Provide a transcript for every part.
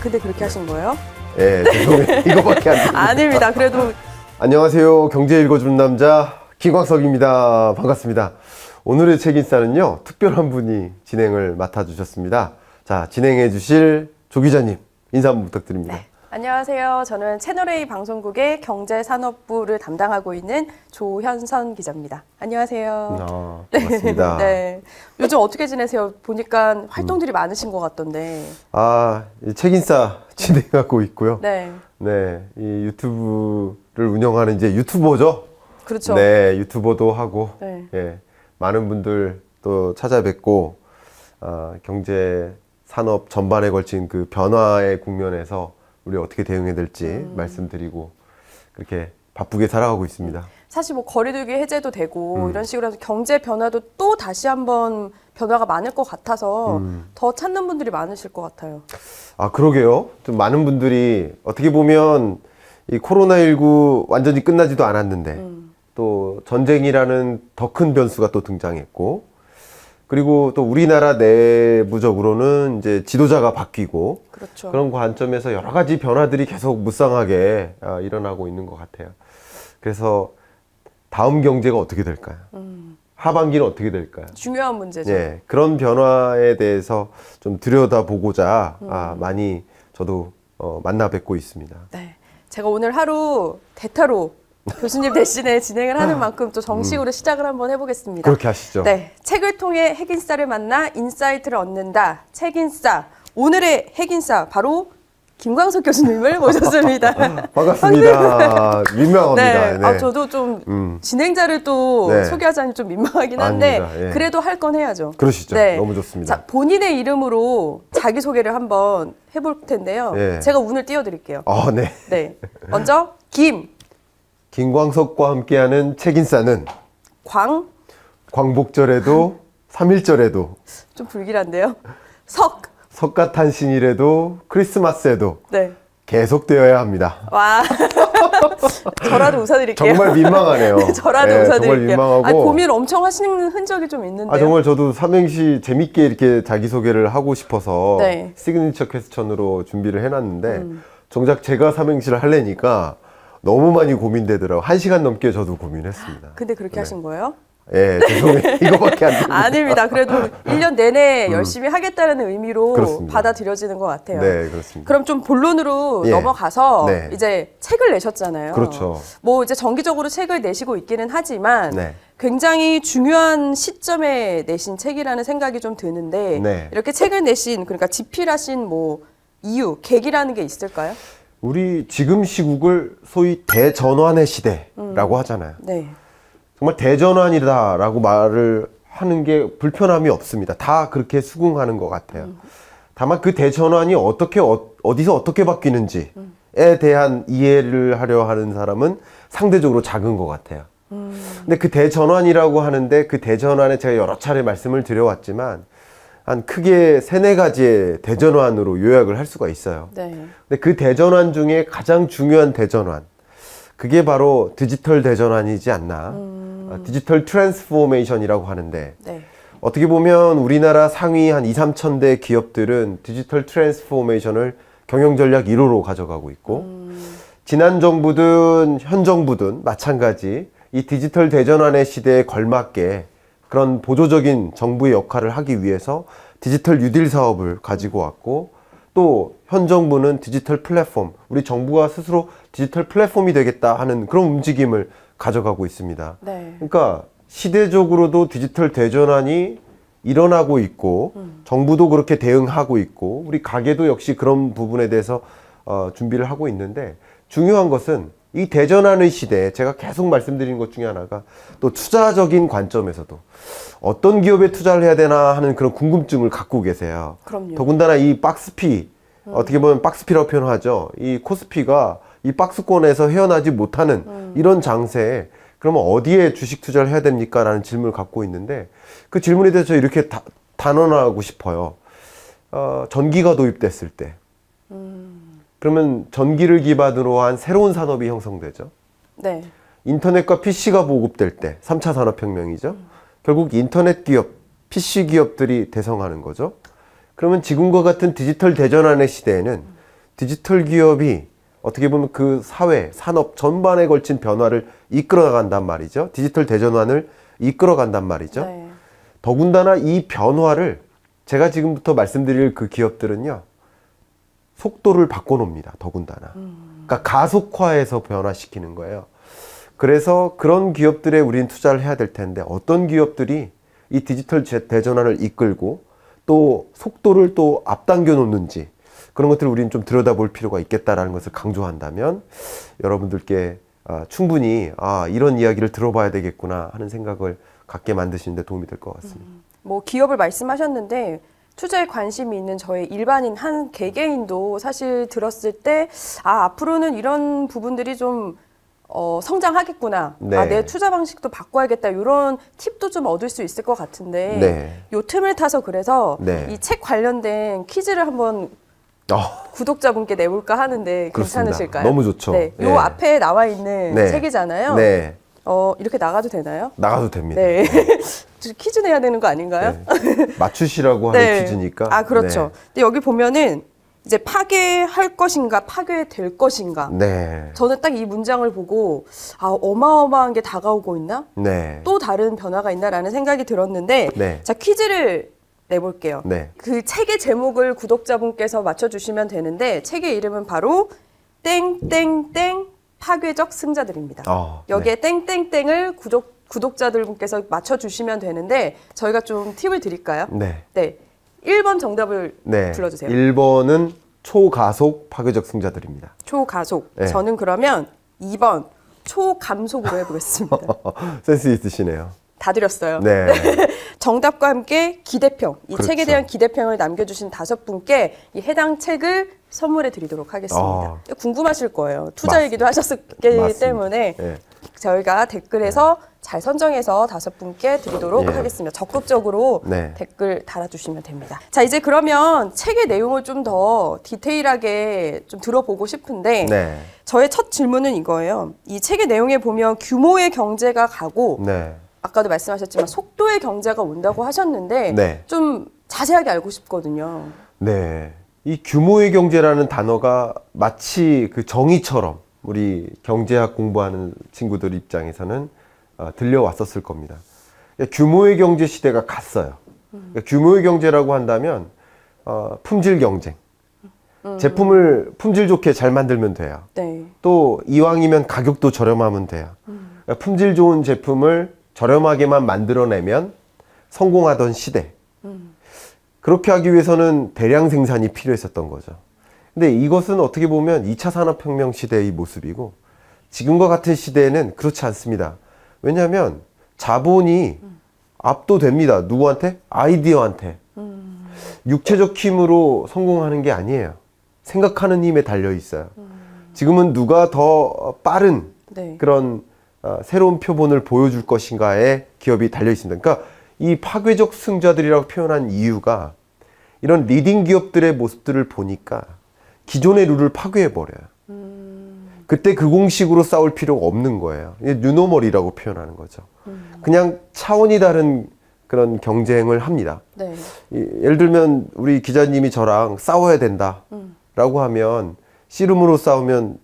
근데 그렇게 하신 거예요? 예, 죄송해요. 이거밖에 안 됩니다. 아닙니다. 그래도 안녕하세요. 경제 읽어주는 남자 김광석입니다. 반갑습니다. 오늘의 책인싸는요, 특별한 분이 진행을 맡아주셨습니다. 자, 진행해 주실 조 기자님 인사 한번 부탁드립니다. 네. 안녕하세요. 저는 채널A 방송국의 경제산업부를 담당하고 있는 조현선 기자입니다. 안녕하세요. 반갑습니다. 네. 요즘 어떻게 지내세요? 보니까 활동들이 많으신 것 같던데. 이 책인싸 진행하고 있고요. 네. 네, 이 유튜브를 운영하는 이제 유튜버죠. 그렇죠. 네, 유튜버도 하고, 네. 예, 많은 분들 또 찾아뵙고, 경제 산업 전반에 걸친 그 변화의 국면에서 우리 어떻게 대응해야 될지 말씀드리고 그렇게 바쁘게 살아가고 있습니다. 사실 뭐 거리두기 해제도 되고 이런 식으로 해서 경제 변화도 또 다시 한번 변화가 많을 것 같아서 더 찾는 분들이 많으실 것 같아요. 아, 그러게요. 좀 많은 분들이 어떻게 보면 이 코로나19 완전히 끝나지도 않았는데 또 전쟁이라는 더 큰 변수가 또 등장했고, 그리고 또 우리나라 내부적으로는 이제 지도자가 바뀌고, 그렇죠. 그런 관점에서 여러 가지 변화들이 계속 무쌍하게 일어나고 있는 것 같아요. 그래서 다음 경제가 어떻게 될까요? 하반기는 어떻게 될까요? 중요한 문제죠. 네, 그런 변화에 대해서 좀 들여다보고자 많이 저도 만나 뵙고 있습니다. 네, 제가 오늘 하루 대타로 교수님 대신에 진행을 하는 만큼 또 정식으로 시작을 한번 해보겠습니다. 그렇게 하시죠. 네, 책을 통해 핵인싸를 만나 인사이트를 얻는다. 책인싸. 오늘의 핵인싸 바로 김광석 교수님을 모셨습니다. 반갑습니다. 민망합니다. 네, 네. 저도 좀 진행자를 또 소개하자니 좀 민망하긴 한데 예. 그래도 할 건 해야죠. 그러시죠. 네. 너무 좋습니다. 자, 본인의 이름으로 자기소개를 한번 해볼 텐데요. 네. 제가 운을 띄워드릴게요. 네. 네, 먼저 김광석과 함께하는 책인싸는 광복절에도 3.1절에도 좀 불길한데요. 석가탄신일에도 크리스마스에도 네. 계속되어야 합니다. 와. 저라도 웃어드릴게요. 정말 민망하네요. 네, 저라도 네, 웃어드릴게요. 정말 민망하고. 고민 엄청 하시는 흔적이 좀 있는데요. 정말 저도 삼행시 재밌게 이렇게 자기소개를 하고 싶어서 시그니처 퀘스천으로 준비를 해놨는데 정작 제가 삼행시를 하려니까 너무 많이 고민되더라고요. 1시간 넘게 저도 고민했습니다. 근데 그렇게 하신 거예요? 예, 죄송해요. 이거밖에 안 됩니다. 아닙니다. 그래도 1년 내내 열심히 하겠다는 의미로 그렇습니다. 받아들여지는 것 같아요. 네, 그렇습니다. 그럼 좀 본론으로 넘어가서 이제 책을 내셨잖아요. 그렇죠. 뭐 이제 정기적으로 책을 내시고 있기는 하지만 굉장히 중요한 시점에 내신 책이라는 생각이 좀 드는데 이렇게 책을 내신, 그러니까 집필하신 뭐 이유, 계기라는 게 있을까요? 우리 지금 시국을 소위 대전환의 시대라고 하잖아요. 네. 정말 대전환이다라고 말을 하는 게 불편함이 없습니다. 다 그렇게 수긍하는 것 같아요. 다만 그 대전환이 어디서 어떻게 바뀌는지에 대한 이해를 하려 하는 사람은 상대적으로 작은 것 같아요. 근데 그 대전환이라고 하는데 그 대전환에 제가 여러 차례 말씀을 드려왔지만 한 크게 3-4가지의 대전환으로 요약을 할 수가 있어요. 근데 그 대전환 중에 가장 중요한 대전환, 그게 바로 디지털 대전환이지 않나. 디지털 트랜스포메이션이라고 하는데 어떻게 보면 우리나라 상위 한 2-3천 대 기업들은 디지털 트랜스포메이션을 경영 전략 1호로 가져가고 있고 지난 정부든 현 정부든 마찬가지 이 디지털 대전환의 시대에 걸맞게 그런 보조적인 정부의 역할을 하기 위해서 디지털 뉴딜 사업을 가지고 왔고, 또 현 정부는 디지털 플랫폼, 우리 정부가 스스로 디지털 플랫폼이 되겠다 하는 그런 움직임을 가져가고 있습니다. 그러니까 시대적으로도 디지털 대전환이 일어나고 있고 정부도 그렇게 대응하고 있고 우리 가게도 역시 그런 부분에 대해서 준비를 하고 있는데, 중요한 것은 이 대전환의 시대에 제가 계속 말씀드리는 것 중에 하나가 또 투자적인 관점에서도 어떤 기업에 투자를 해야 되나 하는 그런 궁금증을 갖고 계세요. 그럼요. 더군다나 이 박스피, 어떻게 보면 박스피라고 표현하죠. 이 코스피가 이 박스권에서 헤어나지 못하는 이런 장세에 그러면 어디에 주식 투자를 해야 됩니까? 라는 질문을 갖고 있는데, 그 질문에 대해서 이렇게 단언하고 싶어요. 전기가 도입됐을 때 그러면 전기를 기반으로 한 새로운 산업이 형성되죠. 인터넷과 PC가 보급될 때 3차 산업혁명이죠. 결국 인터넷 기업, PC 기업들이 대성하는 거죠. 그러면 지금과 같은 디지털 대전환의 시대에는 디지털 기업이 어떻게 보면 그 사회, 산업 전반에 걸친 변화를 이끌어 나간단 말이죠. 디지털 대전환을 이끌어 간단 말이죠. 네. 더군다나 이 변화를 제가 지금부터 말씀드릴 그 기업들은요, 속도를 바꿔놓습니다. 더군다나. 그러니까 가속화해서 변화시키는 거예요. 그래서 그런 기업들에 우리는 투자를 해야 될 텐데, 어떤 기업들이 이 디지털 대전환을 이끌고 또 속도를 또 앞당겨 놓는지, 그런 것들을 우리는 좀 들여다볼 필요가 있겠다라는 것을 강조한다면, 여러분들께 충분히 이런 이야기를 들어봐야 되겠구나 하는 생각을 갖게 만드시는 데 도움이 될 것 같습니다. 뭐 기업을 말씀하셨는데, 투자에 관심이 있는 저의 일반인 한 개개인도 사실 들었을 때 앞으로는 이런 부분들이 좀 성장하겠구나. 네. 내 투자 방식도 바꿔야겠다. 이런 팁도 좀 얻을 수 있을 것 같은데 네. 요 틈을 타서 그래서 네. 이 책 관련된 퀴즈를 한번 구독자분께 내볼까 하는데 그렇습니다. 괜찮으실까요? 너무 좋죠. 네. 요 앞에 나와 있는 책이잖아요. 네. 이렇게 나가도 되나요? 나가도 됩니다. 네. 퀴즈 내야 되는 거 아닌가요? 네. 맞추시라고 하는 퀴즈니까. 그렇죠. 근데 여기 보면은 이제 파괴할 것인가, 파괴될 것인가. 네. 저는 딱 이 문장을 보고 어마어마한 게 다가오고 있나? 네. 또 다른 변화가 있나라는 생각이 들었는데, 네. 자, 퀴즈를 내볼게요. 네. 그 책의 제목을 구독자분께서 맞춰주시면 되는데, 책의 이름은 바로 땡땡땡 파괴적 승자들입니다. 여기에 땡땡땡을 구독자들분께서 맞춰주시면 되는데, 저희가 좀 팁을 드릴까요? 네. 1번 정답을 불러주세요. 1번은 초가속 파괴적 승자들입니다. 초가속. 네. 저는 그러면 2번 초감속으로 해보겠습니다. 센스 있으시네요. 다 드렸어요. 네. 정답과 함께 기대평, 이 그렇죠. 책에 대한 기대평을 남겨주신 5분께 이 해당 책을 선물해 드리도록 하겠습니다. 궁금하실 거예요. 투자 얘기도 하셨기 때문에 저희가 댓글에서 잘 선정해서 5분께 드리도록 하겠습니다. 적극적으로 댓글 달아주시면 됩니다. 자, 이제 그러면 책의 내용을 좀 더 디테일하게 좀 들어보고 싶은데 저의 첫 질문은 이거예요. 이 책의 내용에 보면 규모의 경제가 가고 아까도 말씀하셨지만 속도의 경제가 온다고 하셨는데 좀 자세하게 알고 싶거든요. 네. 이 규모의 경제라는 단어가 마치 그 정의처럼 우리 경제학 공부하는 친구들 입장에서는 들려왔었을 겁니다. 규모의 경제 시대가 갔어요. 규모의 경제라고 한다면 품질 경쟁. 제품을 품질 좋게 잘 만들면 돼요. 또 이왕이면 가격도 저렴하면 돼요. 품질 좋은 제품을 저렴하게만 만들어내면 성공하던 시대. 그렇게 하기 위해서는 대량 생산이 필요했었던 거죠. 근데 이것은 어떻게 보면 2차 산업혁명 시대의 모습이고, 지금과 같은 시대에는 그렇지 않습니다. 왜냐하면 자본이 압도됩니다. 누구한테? 아이디어한테. 육체적 힘으로 성공하는 게 아니에요. 생각하는 힘에 달려 있어요. 지금은 누가 더 빠른 그런 새로운 표본을 보여줄 것인가에 기업이 달려 있습니다. 그러니까 이 파괴적 승자들이라고 표현한 이유가 이런 리딩 기업들의 모습들을 보니까 기존의 룰을 파괴해버려요. 그때 그 공식으로 싸울 필요가 없는 거예요. 뉴노멀이라고 표현하는 거죠. 그냥 차원이 다른 그런 경쟁을 합니다. 예를 들면 우리 기자님이 저랑 싸워야 된다라고 하면 씨름으로 싸우면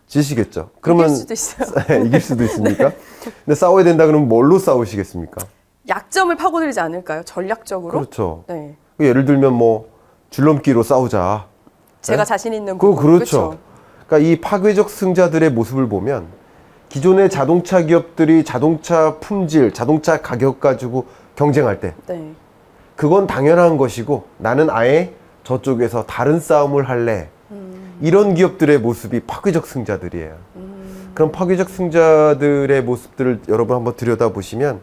지시겠죠. 그러면 이길 수도 있어요. 이길 수도 있습니까? 근데 싸워야 된다 그러면 뭘로 싸우시겠습니까? 약점을 파고들지 않을까요? 전략적으로? 그렇죠. 예를 들면 뭐 줄넘기로 싸우자. 제가 자신 있는 부분. 그렇죠. 그러니까 이 파괴적 승자들의 모습을 보면 기존의 자동차 기업들이 자동차 품질, 자동차 가격 가지고 경쟁할 때 그건 당연한 것이고 나는 아예 저쪽에서 다른 싸움을 할래. 이런 기업들의 모습이 파괴적 승자들이에요. 그런 파괴적 승자들의 모습들을 여러분 한번 들여다보시면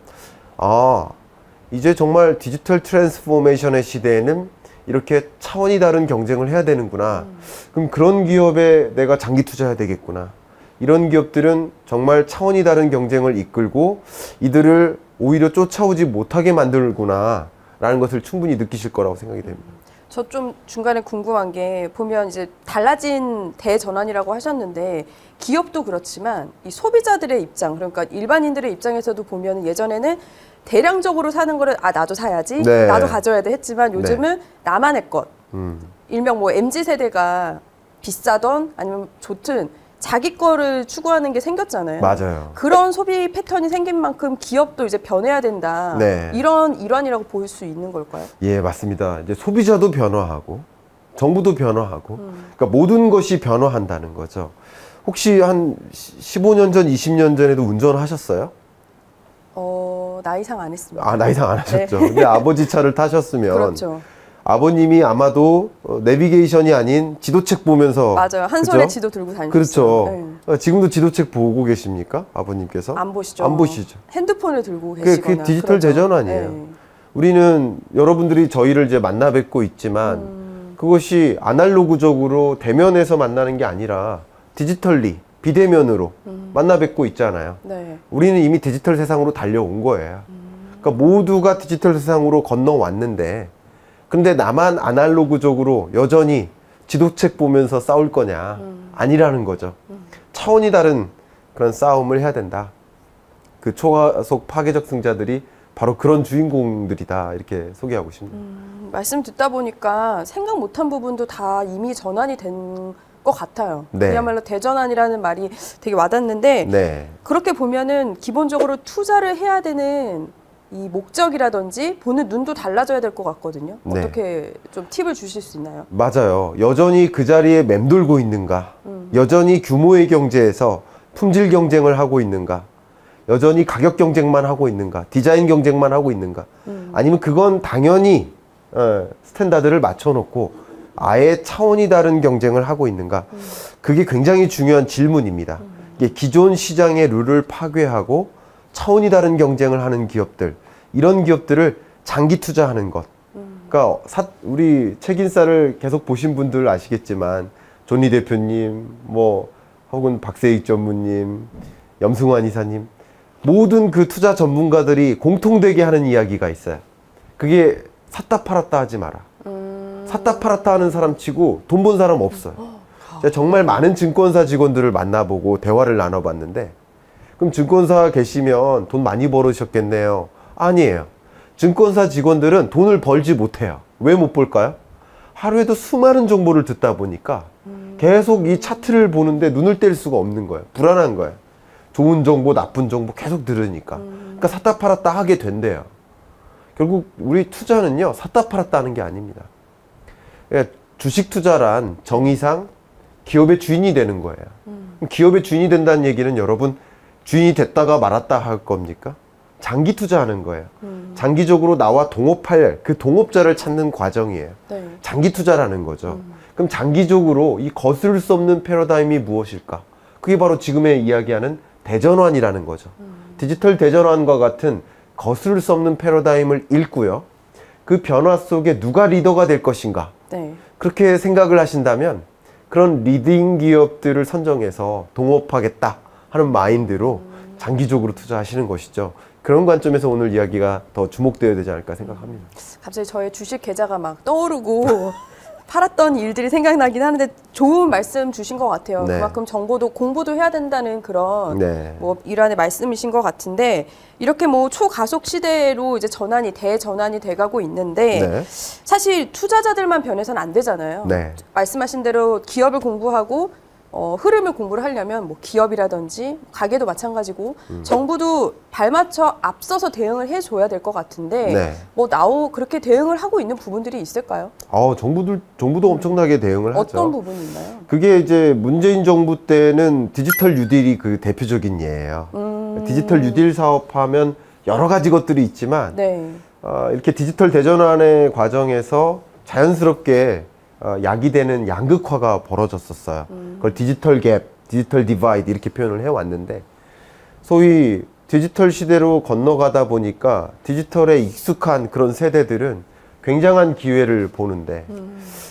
이제 정말 디지털 트랜스포메이션의 시대에는 이렇게 차원이 다른 경쟁을 해야 되는구나. 그럼 그런 기업에 내가 장기 투자해야 되겠구나. 이런 기업들은 정말 차원이 다른 경쟁을 이끌고 이들을 오히려 쫓아오지 못하게 만들구나 라는 것을 충분히 느끼실 거라고 생각이 됩니다. 저 좀 중간에 궁금한 게 보면 이제 달라진 대전환이라고 하셨는데 기업도 그렇지만 이 소비자들의 입장, 그러니까 일반인들의 입장에서도 보면 예전에는 대량적으로 사는 거를 나도 사야지, 나도 가져야 돼 했지만 요즘은 나만의 것, 일명 뭐 MZ세대가 비싸던 아니면 좋든 자기 거를 추구하는 게 생겼잖아요. 맞아요. 그런 소비 패턴이 생긴 만큼 기업도 이제 변해야 된다. 네. 이런 일환이라고 볼 수 있는 걸까요? 예, 맞습니다. 이제 소비자도 변화하고 정부도 변화하고 그러니까 모든 것이 변화한다는 거죠. 혹시 한 15년 전, 20년 전에도 운전하셨어요? 나이상 안 했습니다. 아, 나이상 안 하셨죠. 네. 근데 아버지 차를 타셨으면 그렇죠. 아버님이 아마도 내비게이션이 아닌 지도책 보면서 맞아요. 한 손에 지도 들고 다니셨어요. 그렇죠. 네. 지금도 지도책 보고 계십니까? 아버님께서? 안 보시죠. 안 보시죠. 핸드폰을 들고 계시거나. 그게 디지털 그러죠. 대전환이에요. 네. 우리는 여러분들이 저희를 이제 만나 뵙고 있지만 그것이 아날로그적으로 대면에서 만나는 게 아니라 디지털리 비대면으로 만나 뵙고 있잖아요. 네. 우리는 이미 디지털 세상으로 달려온 거예요. 그러니까 모두가 디지털 세상으로 건너왔는데 근데 나만 아날로그적으로 여전히 지도책 보면서 싸울 거냐 아니라는 거죠. 차원이 다른 그런 싸움을 해야 된다. 그 초가속 파괴적 승자들이 바로 그런 주인공들이다 이렇게 소개하고 싶네요. 말씀 듣다 보니까 생각 못한 부분도 다 이미 전환이 된 것 같아요. 네. 그야말로 대전환이라는 말이 되게 와닿는데 네. 그렇게 보면은 기본적으로 투자를 해야 되는 이 목적이라든지 보는 눈도 달라져야 될 것 같거든요. 네. 어떻게 좀 팁을 주실 수 있나요? 맞아요. 여전히 그 자리에 맴돌고 있는가? 여전히 규모의 경제에서 품질 경쟁을 하고 있는가? 여전히 가격 경쟁만 하고 있는가? 디자인 경쟁만 하고 있는가? 아니면 그건 당연히 스탠다드를 맞춰놓고 아예 차원이 다른 경쟁을 하고 있는가? 그게 굉장히 중요한 질문입니다. 이게 기존 시장의 룰을 파괴하고 차원이 다른 경쟁을 하는 기업들, 이런 기업들을 장기 투자하는 것. 그러니까 우리 책인사를 계속 보신 분들 아시겠지만 존리 대표님, 뭐 혹은 박세익 전무님, 염승환 이사님, 모든 그 투자 전문가들이 공통되게 하는 이야기가 있어요. 그게 샀다 팔았다 하지 마라. 샀다 팔았다 하는 사람 치고 돈 번 사람 없어요. 제가 정말 많은 증권사 직원들을 만나보고 대화를 나눠봤는데 그럼 증권사 계시면 돈 많이 벌으셨겠네요. 아니에요. 증권사 직원들은 돈을 벌지 못해요. 왜 못 벌까요? 하루에도 수많은 정보를 듣다 보니까 계속 이 차트를 보는데 눈을 뗄 수가 없는 거예요. 불안한 거예요. 좋은 정보, 나쁜 정보 계속 들으니까. 그러니까 샀다 팔았다 하게 된대요. 결국 우리 투자는요, 샀다 팔았다 하는 게 아닙니다. 그러니까 주식 투자란 정의상 기업의 주인이 되는 거예요. 기업의 주인이 된다는 얘기는 여러분 주인이 됐다가 말았다 할 겁니까? 장기 투자하는 거예요. 장기적으로 나와 동업할 그 동업자를 찾는 과정이에요. 네. 장기 투자라는 거죠. 그럼 장기적으로 이 거스를 수 없는 패러다임이 무엇일까? 그게 바로 지금의 이야기하는 대전환이라는 거죠. 디지털 대전환과 같은 거스를 수 없는 패러다임을 읽고요. 그 변화 속에 누가 리더가 될 것인가? 네. 그렇게 생각을 하신다면 그런 리딩 기업들을 선정해서 동업하겠다 하는 마인드로 장기적으로 투자하시는 것이죠. 그런 관점에서 오늘 이야기가 더 주목되어야 되지 않을까 생각합니다. 갑자기 저의 주식 계좌가 막 떠오르고 팔았던 일들이 생각나긴 하는데 좋은 말씀 주신 것 같아요. 네. 그만큼 정보도 공부도 해야 된다는 그런 네. 뭐 일환의 말씀이신 것 같은데 이렇게 뭐 초가속 시대로 이제 대전환이 돼가고 있는데 네. 사실 투자자들만 변해서는 안 되잖아요. 네. 말씀하신 대로 기업을 공부하고 흐름을 공부를 하려면 뭐 기업이라든지 가게도 마찬가지고 정부도 발맞춰 앞서서 대응을 해줘야 될 것 같은데 네. 뭐 그렇게 대응을 하고 있는 부분들이 있을까요? 정부도 엄청나게 대응을 하죠. 어떤 부분이 있나요? 그게 이제 문재인 정부 때는 디지털 뉴딜이 그 대표적인 예예요. 디지털 뉴딜 사업하면 여러 가지 것들이 있지만 네. 이렇게 디지털 대전환의 과정에서 자연스럽게 야기되는 양극화가 벌어졌었어요. 그걸 디지털 갭, 디지털 디바이드 이렇게 표현을 해왔는데 소위 디지털 시대로 건너가다 보니까 디지털에 익숙한 그런 세대들은 굉장한 기회를 보는데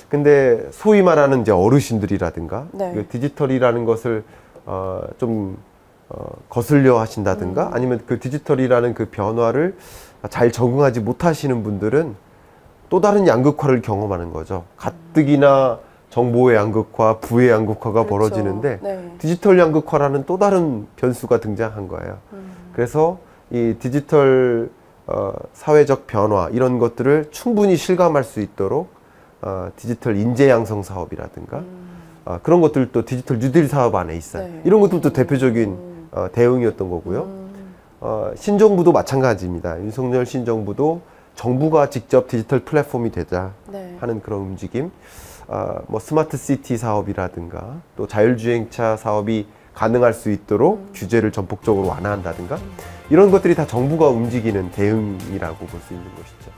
근데 소위 말하는 이제 어르신들이라든가 네. 그 디지털이라는 것을 좀 거슬려 하신다든가 아니면 그 디지털이라는 그 변화를 잘 적응하지 못하시는 분들은 또 다른 양극화를 경험하는 거죠. 가뜩이나 정보의 양극화, 부의 양극화가 그렇죠. 벌어지는데 네. 디지털 양극화라는 또 다른 변수가 등장한 거예요. 그래서 이 디지털 사회적 변화 이런 것들을 충분히 실감할 수 있도록 디지털 인재 양성 사업이라든가 그런 것들도 디지털 뉴딜 사업 안에 있어요. 네. 이런 것들도 대표적인 대응이었던 거고요. 신정부도 마찬가지입니다. 윤석열 신정부도 정부가 직접 디지털 플랫폼이 되자 네. 하는 그런 움직임. 뭐 스마트 시티 사업이라든가 또 자율주행차 사업이 가능할 수 있도록 규제를 전폭적으로 완화한다든가 이런 것들이 다 정부가 움직이는 대응이라고 볼 수 있는 것이죠.